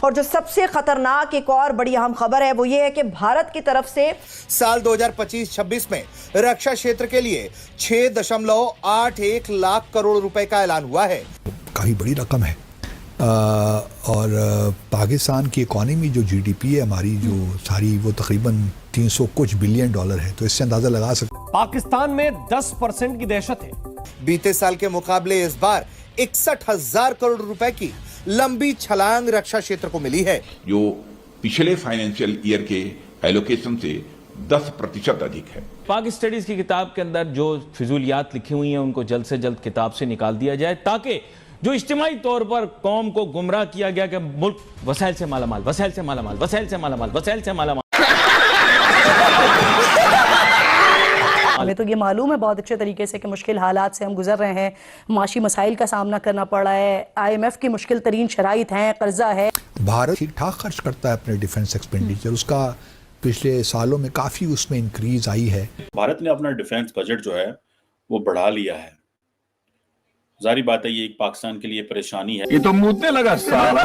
और जो सबसे खतरनाक एक और बड़ी अहम खबर है वो ये है कि भारत की तरफ से साल 2025-26 में रक्षा क्षेत्र के लिए 6.81 लाख करोड़ रुपए का ऐलान हुआ है। काफ़ी बड़ी रकम है और पाकिस्तान की इकॉनमी जो जीडीपी है हमारी जो सारी वो तकरीबन 300 कुछ बिलियन डॉलर है, तो इससे अंदाजा लगा सकते हैं पाकिस्तान में 10% की दहशत है। बीते साल के मुकाबले इस बार 61,000 करोड़ रुपए की लंबी छलांग रक्षा क्षेत्र को मिली है, जो पिछले फाइनेंशियल ईयर के एलोकेशन से 10% अधिक है। पाक स्टडीज की किताब के अंदर जो फिजूलियात लिखी हुई हैं उनको जल्द से जल्द किताब से निकाल दिया जाए, ताकि जो इज्तिमाई तौर पर कौम को गुमराह किया गया कि मुल्क वसाइल से मालामाल, वसाइल से मालामाल, वसाइल से मालामाल, वसाइल से मालामाल। हमें तो ये मालूम है बहुत अच्छे तरीके से कि मुश्किल हालात से हम गुजर रहे हैं, माशी मसाइल का सामना करना पड़ रहा है, IMF की मुश्किल तरीन शराइत हैं, कर्जा है। भारत ठीक ठाक खर्च करता है अपने डिफेंस एक्सपेंडिचर, उसका पिछले सालों में काफ़ी उसमें इंक्रीज आई है। भारत ने अपना डिफेंस बजट जो है वो बढ़ा लिया है। जारी बात है ये एक पाकिस्तान के लिए परेशानी है। ये तो मुद्दे लगा साला।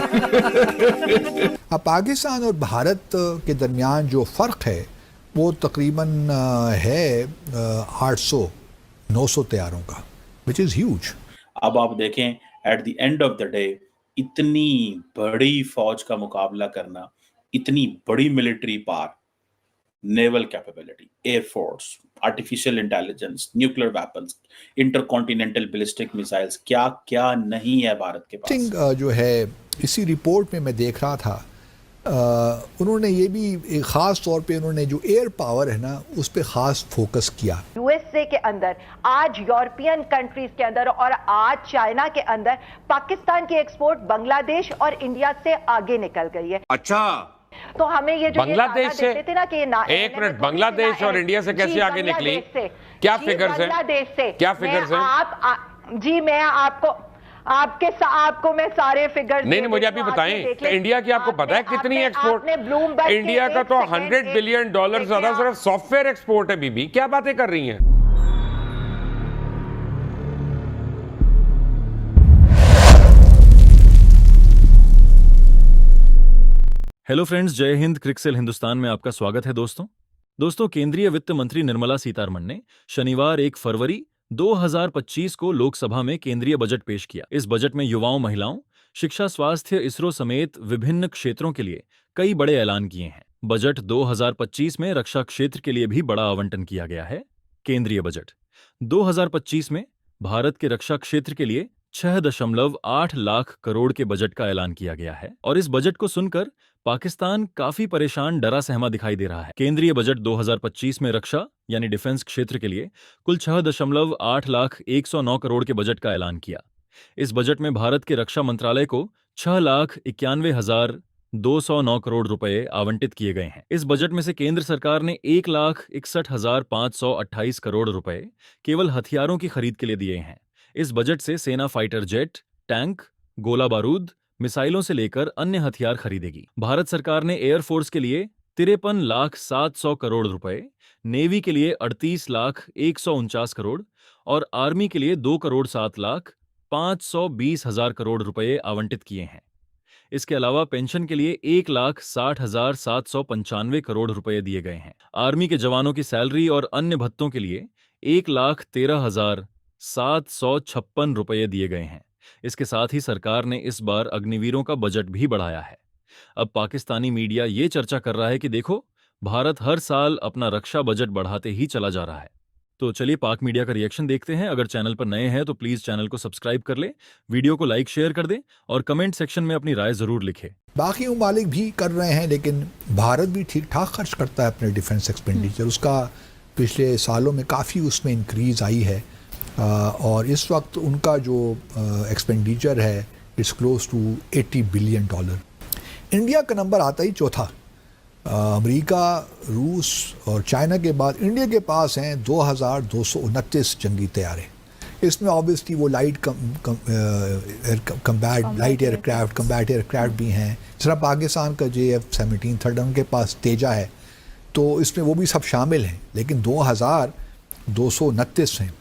अब पाकिस्तान और भारत के दरमियान जो फ़र्क है वो तकरीबन है 800-900 तैयारों का, विच इज़ ह्यूज। अब आप देखें at the end of the day इतनी बड़ी फौज का मुकाबला करना, इतनी बड़ी military power, naval capability, air force, artificial intelligence, nuclear weapons, intercontinental ballistic missiles, क्या क्या नहीं है भारत के पास। जो है इसी रिपोर्ट में मैं देख रहा था, उन्होंने ये भी एक ख़ास तौर पे उन्होंने जो एयर पावर है ना उस पे ख़ास फोकस किया। USA के अंदर, आज यूरोपियन कंट्रीज के अंदर और आज चाइना के अंदर पाकिस्तान की एक्सपोर्ट बांग्लादेश और इंडिया से आगे निकल गई है। अच्छा, तो हमें ये जो बांग्लादेश से थे ना कि एक मिनट, बांग्लादेश और इंडिया से कैसे आगे निकली? क्या फिगर्स है? बांग्लादेश से क्या फिगर्स है? जी मैं आपको मैं सारे फिगर्स नहीं, मुझे अभी बताएं, इंडिया की आपको पता है कितनी एक्सपोर्ट? इंडिया का तो 100 बिलियन डॉलर ज्यादा सिर्फ सॉफ्टवेयर एक्सपोर्ट है। बीबी क्या बातें कर रही हैं? हेलो फ्रेंड्स, जय हिंद। क्रिकसेल हिंदुस्तान में आपका स्वागत है। दोस्तों केंद्रीय वित्त मंत्री निर्मला सीतारमण ने शनिवार 1 फरवरी 2025 को लोकसभा में केंद्रीय बजट पेश किया। इस बजट में युवाओं, महिलाओं, शिक्षा, स्वास्थ्य, इसरो समेत विभिन्न क्षेत्रों के लिए कई बड़े ऐलान किए हैं। बजट 2025 में रक्षा क्षेत्र के लिए भी बड़ा आवंटन किया गया है। केंद्रीय बजट 2025 में भारत के रक्षा क्षेत्र के लिए 6.8 लाख करोड़ के बजट का ऐलान किया गया है और इस बजट को सुनकर पाकिस्तान काफी परेशान, डरा सहमा दिखाई दे रहा है। केंद्रीय बजट 2025 में रक्षा यानी डिफेंस क्षेत्र के लिए कुल 6.8 लाख 109 करोड़ के बजट का ऐलान किया। इस बजट में भारत के रक्षा मंत्रालय को 6,91,209 करोड़ रुपए आवंटित किए गए हैं। इस बजट में से केंद्र सरकार ने 1,61,528 करोड़ रुपए केवल हथियारों की खरीद के लिए दिए हैं। इस बजट से सेना फाइटर जेट, टैंक, गोला बारूद, मिसाइलों से लेकर अन्य हथियार खरीदेगी। भारत सरकार ने एयरफोर्स के लिए 53,700 करोड़ रुपए, नेवी के लिए 38,149 करोड़ और आर्मी के लिए 2,07,520,000 करोड़ रुपए आवंटित किए हैं। इसके अलावा पेंशन के लिए 1,60,795 करोड़ रुपए दिए गए हैं। आर्मी के जवानों की सैलरी और अन्य भत्तों के लिए 1,13,756 रुपए दिए गए हैं। इसके साथ ही सरकार ने इस बार अग्निवीरों का बजट भी बढ़ाया है। अब पाकिस्तानी मीडिया ये चर्चा कर रहा है कि देखो, भारत हर साल अपना रक्षा बजट बढ़ाते ही चला जा रहा है। तो चलिए पाक मीडिया का रिएक्शन देखते हैं। अगर चैनल पर नए हैं तो प्लीज चैनल को सब्सक्राइब कर ले, वीडियो को लाइक शेयर कर दें और कमेंट सेक्शन में अपनी राय जरूर लिखें। बाकी ममालिक भी कर रहे हैं, लेकिन भारत भी ठीक ठाक खर्च करता है अपने डिफेंस एक्सपेंडिचर, उसका पिछले सालों में काफ़ी उसमें इंक्रीज आई है और इस वक्त उनका जो एक्सपेंडिचर है it's close to 80 billion dollar. India का नंबर आता ही चौथा। अमेरिका, रूस और चाइना के बाद इंडिया के पास हैं 2,229 जंगी तैयारे। इसमें ऑब्वियसली वो लाइट कम्बैट एयरक्राफ्ट भी हैं। जरा पाकिस्तान का JF-17 थर्ड, उनके पास तेजा है, तो इसमें वो भी सब शामिल हैं, लेकिन 2,229 हैं।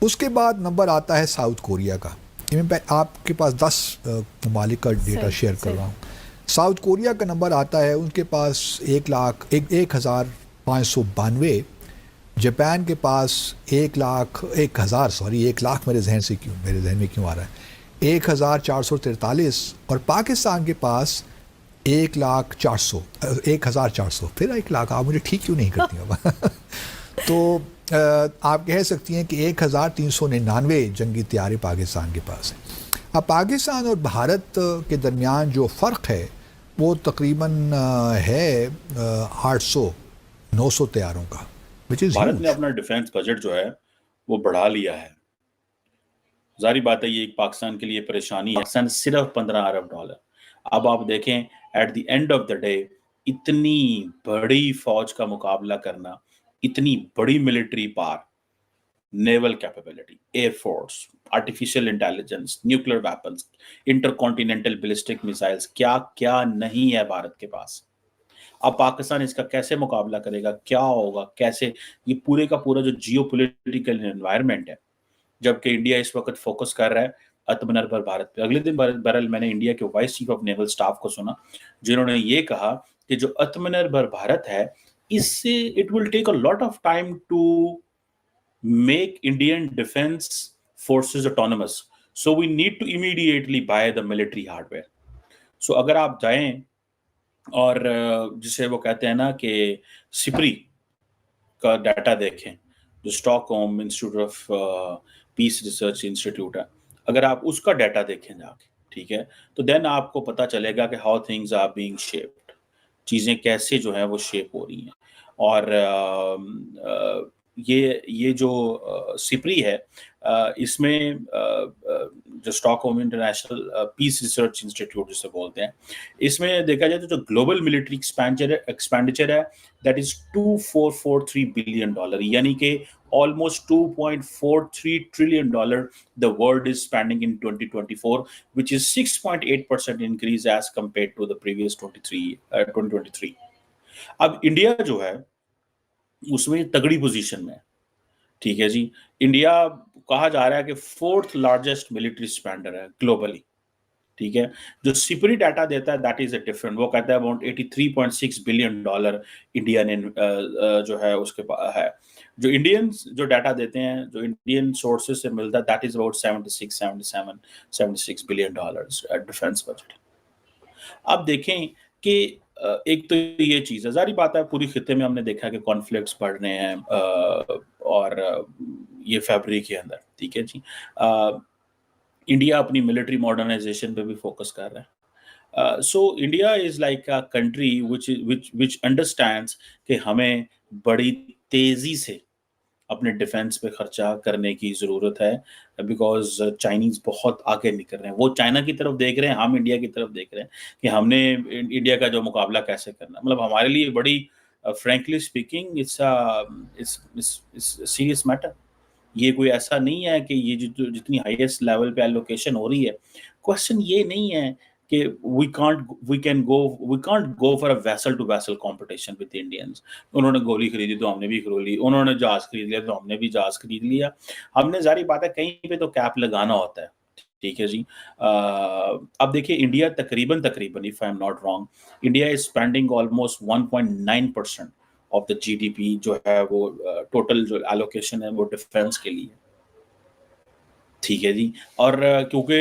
उसके बाद नंबर आता है साउथ कोरिया का। मैं आपके पास 10 ममालिक का डेटा शेयर कर रहा हूँ। साउथ कोरिया का नंबर आता है, उनके पास 1,592। जापान के पास 1,00,000 मेरे जहन में क्यों आ रहा है, 1,443। और पाकिस्तान के पास 1,400, फिर 1,00,000, आप मुझे ठीक क्यों नहीं करती अब तो आप कह सकती हैं कि 1,399 जंगी तैयारे पाकिस्तान के पास है। अब पाकिस्तान और भारत के दरमियान जो फ़र्क है वो तकरीबन है 800-900 तैयारों का, भारत ने अपना डिफेंस बजट जो है वो बढ़ा लिया है। जारी बात है ये एक पाकिस्तान के लिए परेशानी है। पाकिस्तान सिर्फ $15 अरब। अब आप देखें at the end of the day इतनी बड़ी फौज का मुकाबला करना, इतनी बड़ी military power, naval capability, air force, artificial intelligence, nuclear weapons, intercontinental ballistic missiles, क्या क्या नहीं है भारत के पास। अब पाकिस्तान इसका कैसे मुकाबला करेगा, क्या होगा, कैसे, ये पूरे का पूरा जो जियोपॉलिटिकल एनवायरनमेंट है, जबकि इंडिया इस वक्त फोकस कर रहा है आत्मनिर्भर भारत पे। अगले दिन बहरहाल मैंने इंडिया के vice chief of naval staff को सुना जिन्होंने ये कहा कि जो आत्मनिर्भर भारत है इससे it will take a lot of time to make Indian defense forces autonomous. So we need to immediately buy the military hardware. So अगर आप जाएं और जिसे वो कहते हैं ना कि सिप्री का डाटा देखें, जो Stockholm institute of peace Research institute है, अगर आप उसका डाटा देखें जाके, ठीक है, तो देन आपको पता चलेगा कि how things are being shaped, चीज़ें कैसे जो है वो शेप हो रही हैं। और ये जो सिप्री है, इसमें जो Stockholm International Peace Research Institute जिसे बोलते हैं, इसमें देखा जाए तो जो ग्लोबल मिलिट्री एक्सपेंडिचर है दैट इज $2,443 बिलियन, यानी कि almost $2.43 trillion the world is spending in 2024, which is 6.8% increase as compared to the previous 2023. अब इंडिया जो है उसमें तगड़ी पोजीशन में, ठीक है जी। इंडिया कहा जा रहा है कि 4th लार्जेस्ट मिलिट्री स्पेंडर है ग्लोबली, ठीक है। जो सिपरी डाटा देता है दैट इज अ डिफरेंट, वो कहता है अबाउट $83.6 बिलियन इंडिया ने जो है उसके पास है। जो इंडियंस जो डाटा देते हैं, जो इंडियन सोर्सेज से मिलता है, that is about 76 billion dollars defence budget. अब देखें कि एक तो ये चीज़ है, जारी बात है पूरी खित्ते में हमने देखा कि कॉन्फ्लिक्ट्स बढ़ रहे हैं और ये फरवरी के अंदर, ठीक है जी। इंडिया अपनी मिलिट्री मॉडर्नाइजेशन पे भी फोकस कर रहा है। So India is like a country which understands कि हमें बड़ी तेजी से अपने डिफेंस पे खर्चा करने की ज़रूरत है, बिकॉज चाइनीज़ बहुत आगे निकल रहे हैं। वो चाइना की तरफ देख रहे हैं, हम इंडिया की तरफ देख रहे हैं कि हमने इंडिया का जो मुकाबला कैसे करना। मतलब हमारे लिए बड़ी frankly speaking it's serious matter. ये कोई ऐसा नहीं है कि ये जितनी हाईएस्ट लेवल पे एलोकेशन हो रही है, क्वेश्चन ये नहीं है कि we can't go for a vessel to vessel competition with Indians. उन्होंने गोली खरीदी तो हमने भी खरीदी, उन्होंने जहाज खरीद लिया तो हमने भी जहाज खरीद लिया। हमने जारी बात है कहीं पे तो कैप लगाना होता है, ठीक है जी। अब देखिए इंडिया तकरीबन if I am not wrong, India is spending almost 1.9% of the GDP जो है वो टोटल जो एलोकेशन है वो डिफेंस के लिए, ठीक है जी। और क्योंकि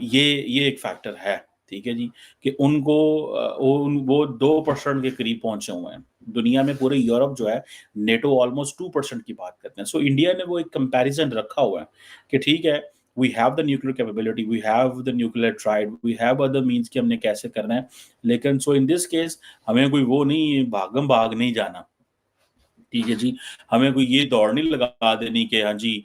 ये एक फैक्टर है, ठीक है जी, कि उनको वो 2% के करीब पहुंचे हुए हैं। दुनिया में पूरे यूरोप जो है नेटो ऑलमोस्ट 2% की बात करते हैं। सो इंडिया ने वो एक कंपैरिजन रखा हुआ है कि ठीक है, we have the nuclear capability, we have the nuclear triad, we have other means कि हमने कैसे करना है। लेकिन सो इन दिस केस हमें कोई वो नहीं भाग नहीं जाना, ठीक है जी। हमें कोई ये दौड़ नहीं लगा देनी कि हाँ जी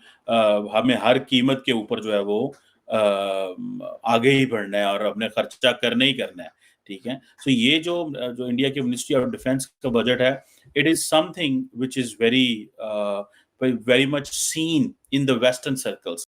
हमें हर कीमत के ऊपर जो है वो आगे ही बढ़ना है और अपने खर्चा करना ही करना है, ठीक है। सो ये जो इंडिया की मिनिस्ट्री ऑफ डिफेंस का बजट है, it is something which is very much seen in the western circles.